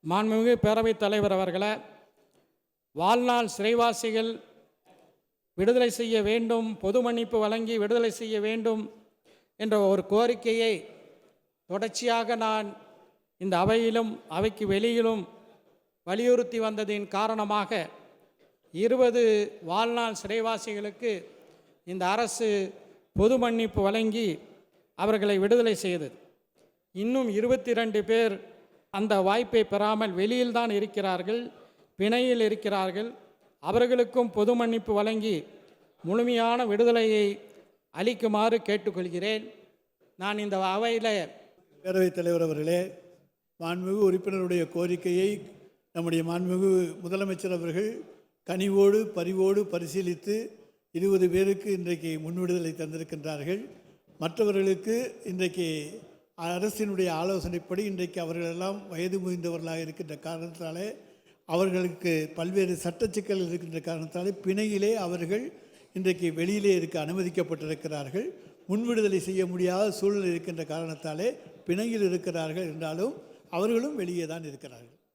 மாண்புமிகு பேரவைத் தலைவர் அவர்களே, வாழ்நாள் சிறைவாசிகள் விடுதலை செய்ய வேண்டும், பொது மன்னிப்பு வழங்கி விடுதலை செய்ய வேண்டும் என்ற ஒரு கோரிக்கையை தொடர்ச்சியாக நான் இந்த அவையிலும் அவைக்கு வெளியிலும் வலியுறுத்தி வந்ததின் காரணமாக 20 வாழ்நாள் சிறைவாசிகளுக்கு இந்த அரசு பொது மன்னிப்பு வழங்கி அவர்களை விடுதலை செய்தது. இன்னும் 22 பேர் அந்த வாய்ப்பை பெறாமல் வெளியில்தான் இருக்கிறார்கள், பிணையில் இருக்கிறார்கள். அவர்களுக்கும் பொது மன்னிப்பு வழங்கி முழுமையான விடுதலையை அளிக்குமாறு கேட்டுக்கொள்கிறேன். நான் இந்த அவையில் பேரவைத் தலைவர் அவர்களே, மாண்புமிகு உறுப்பினருடைய கோரிக்கையை நம்முடைய மாண்புமிகு முதலமைச்சர் அவர்கள் கனிவோடு பரிவோடு பரிசீலித்து 20 பேருக்கு இன்றைக்கு முன்விடுதலை தந்திருக்கின்றார்கள். மற்றவர்களுக்கு இன்றைக்கு அரசினுடைய ஆலோசனைப்படி இன்றைக்கு அவர்களெல்லாம் வயது முதிர்ந்தவர்களாக இருக்கின்ற காரணத்தாலே, அவர்களுக்கு பல்வேறு சட்ட சிக்கல் இருக்கின்ற காரணத்தாலே பிணையிலே அவர்கள் இன்றைக்கு வெளியிலே இருக்க அனுமதிக்கப்பட்டிருக்கிறார்கள். முன்விடுதலை செய்ய முடியாத சூழ்நிலை இருக்கின்ற காரணத்தாலே பிணையில் இருக்கிறார்கள் என்றாலும் அவர்களும் வெளியே தான் இருக்கிறார்கள்.